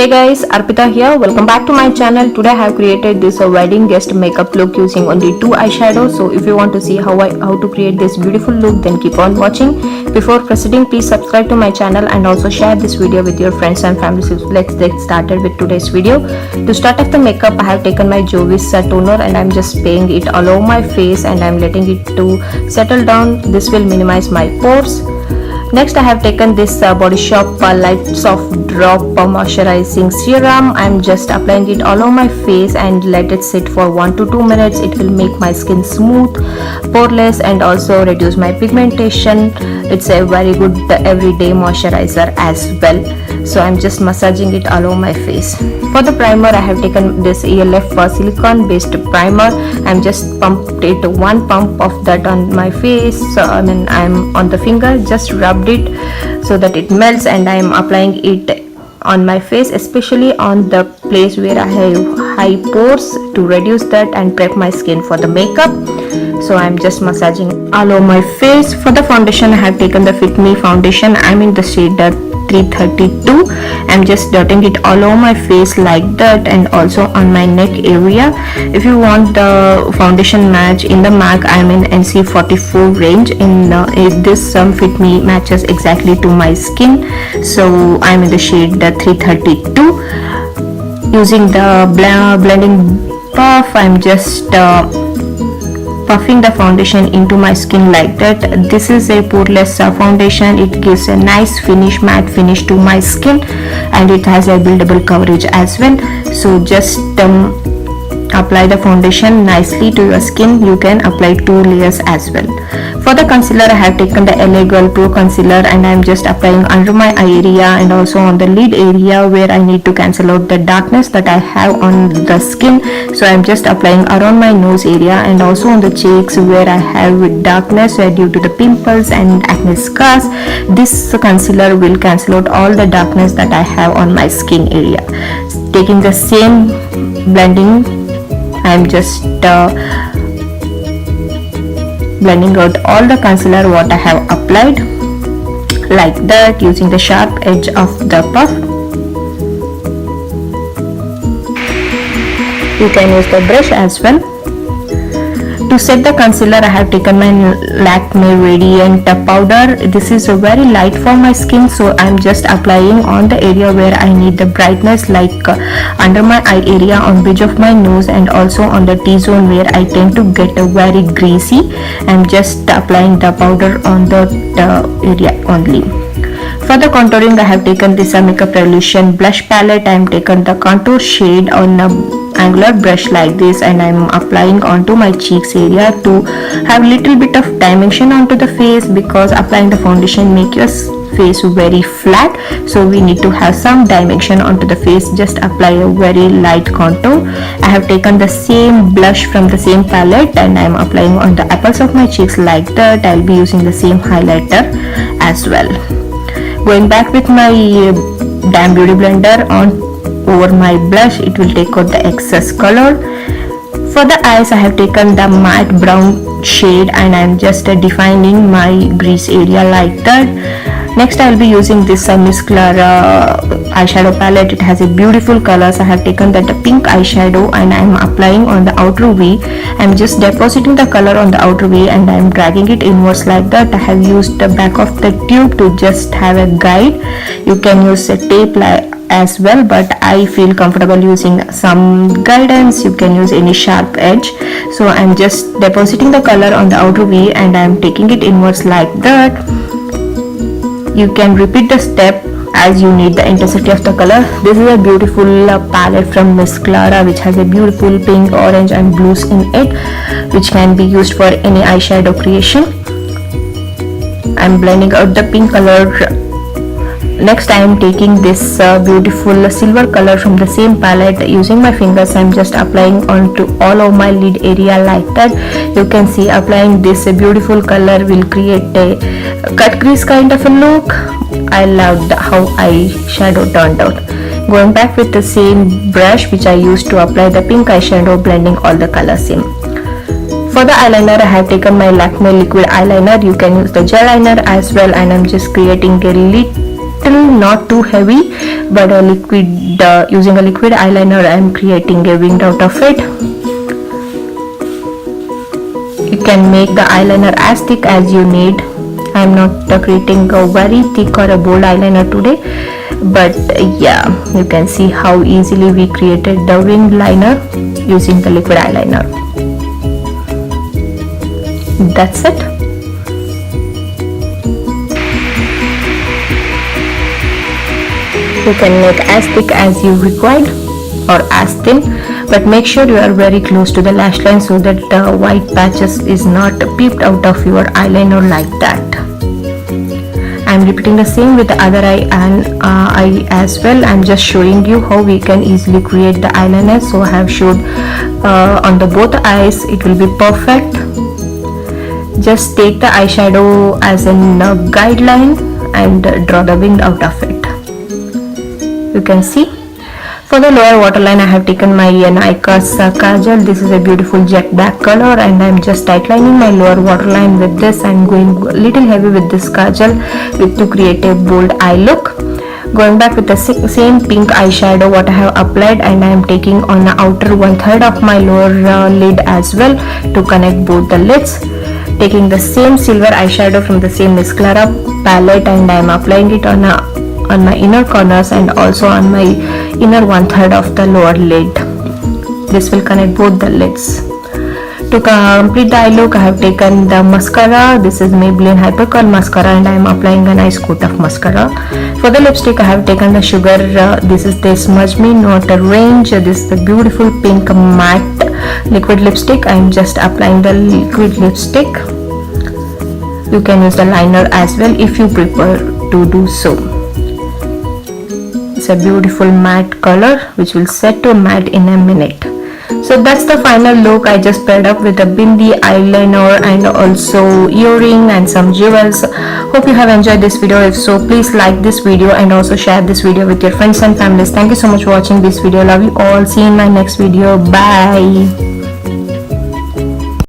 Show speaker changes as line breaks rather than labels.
Hey guys, Arpita here. Welcome back to my channel. Today I have created this wedding guest makeup look using only 2 eyeshadows. So if you want to see how to create this beautiful look, then keep on watching. Before proceeding, please subscribe to my channel and also share this video with your friends and family. So let's get started with today's video. To start off the makeup, I have taken my Jovees toner and I'm just spraying it all over my face and I'm letting it to settle down. This will minimize my pores. Next, I have taken this bodyshop light soft drop moisturizing serum. I'm just applying it all over my face and let it sit for 1 to 2 minutes. It will make my skin smooth, poreless, and also reduce my pigmentation. It's a very good everyday moisturizer as well. So I'm just massaging it all over my face. For the primer, I have taken this ELF silicone based primer. I'm just pumped it 1 pump of that on my face. So I'm on the finger, just rubbed it so that it melts, and I'm applying it on my face, especially on the place where I have high pores, to reduce that and prep my skin for the makeup. So I'm just massaging all over my face. For the foundation, I have taken the Fit Me foundation. I'm in the shade 332. I'm just dotting it all over my face like that, and also on my neck area. If you want the foundation match in the MAC, I'm in NC44 range. In this Fit Me matches exactly to my skin, so I'm in the shade 332. Using the blending puff, I'm just puffing the foundation into my skin like that. This is a poreless foundation. It gives a nice finish, matte finish to my skin, and it has a buildable coverage as well. So just apply the foundation nicely to your skin. You can apply 2 layers as well. For the concealer, I have taken the LA Girl Pro concealer and I'm just applying under my eye area and also on the lid area where I need to cancel out the darkness that I have on the skin. So I'm just applying around my nose area and also on the cheeks where I have darkness due to the pimples and acne scars. This concealer will cancel out all the darkness that I have on my skin area. Taking the same blending, I'm just blending out all the concealer what I have applied like that, using the sharp edge of the puff. You can use the brush as well. To set the concealer, I have taken my Lakme Radiant powder. This is very light for my skin, so I'm just applying on the area where I need the brightness, like under my eye area, on bridge of my nose, and also on the T-zone where I tend to get very greasy. I'm just applying the powder on the area only. For the contouring, I have taken this Makeup Revolution blush palette. I am taken the contour shade on a angular brush like this, and I'm applying onto my cheeks area to have little bit of dimension onto the face, because applying the foundation make your face very flat, so we need to have some dimension onto the face. Just apply a very light contour. I have taken the same blush from the same palette and I'm applying on the apples of my cheeks like that. I'll be using the same highlighter as well. Going back with my Damn Beauty blender on over my blush, it will take out the excess color. For the eyes, I have taken the matte brown shade and I'm just defining my crease area like that. Next, I will be using this Miss Clara eyeshadow palette. It has a beautiful colors. I have taken that pink eyeshadow and I am applying on the outer V. I am just depositing the color on the outer V and I am dragging it inwards like that. I have used the back of the tube to just have a guide. You can use a tape as well, but I feel comfortable using some guidance. You can use any sharp edge. So I'm just depositing the color on the outer V and I'm taking it inwards like that. You can repeat the step as you need the intensity of the color. This is a beautiful palette from Miss Clara, which has a beautiful pink, orange and blues in it, which can be used for any eyeshadow creation. I'm blending out the pink color. Next, I am taking this beautiful silver color from the same palette. Using my fingers, I am just applying onto all of my lid area like that. You can see applying this beautiful color will create a cut crease kind of a look. I loved how eyeshadow turned out. Going back with the same brush which I used to apply the pink eyeshadow, blending all the colors in. For the eyeliner, I have taken my Lakme liquid eyeliner. You can use the gel liner as well, and I'm just creating a little not too heavy, but a liquid using a liquid eyeliner I am creating a winged out of it. You can make the eyeliner as thick as you need. I am not creating a very thick or a bold eyeliner today, but yeah, you can see how easily we created the winged liner using the liquid eyeliner. That's it. You can make as thick as you required or as thin, but make sure you are very close to the lash line so that the white patches is not peeped out of your eyeliner like that. I am repeating the same with the other eye and eye as well. I am just showing you how we can easily create the eyeliner. So I have showed on the both eyes, it will be perfect. Just take the eyeshadow as a guideline and draw the wing out of it. You can see. For the lower waterline, I have taken my Nykaa's kajal. This is a beautiful jet black color, and I am just tightening my lower waterline with this and going a little heavy with this kajal to create a bold eye look. Going back with the same pink eyeshadow what I have applied, and I am taking on the outer 1/3 of my lower lid as well to connect both the lids. Taking the same silver eyeshadow from the same mascara palette, and I am applying it on my inner corners and also on my inner 1/3 of the lower lid. This will connect both the lids. To complete the eye look, I have taken the mascara. This is Maybelline Hyper Curl mascara, and I am applying a nice coat of mascara. For the lipstick, I have taken the sugar. This is the Smudge Me Not a Range. This is the beautiful pink matte liquid lipstick. I am just applying the liquid lipstick. You can use the liner as well if you prefer to do so. It's a beautiful matte color which will set to matte in a minute. So that's the final look. I just paired up with a bindi, eyeliner, and also earring and some jewels. Hope you have enjoyed this video. If so, please like this video and also share this video with your friends and families. Thank you so much for watching this video. Love you all. See you in my next video. Bye.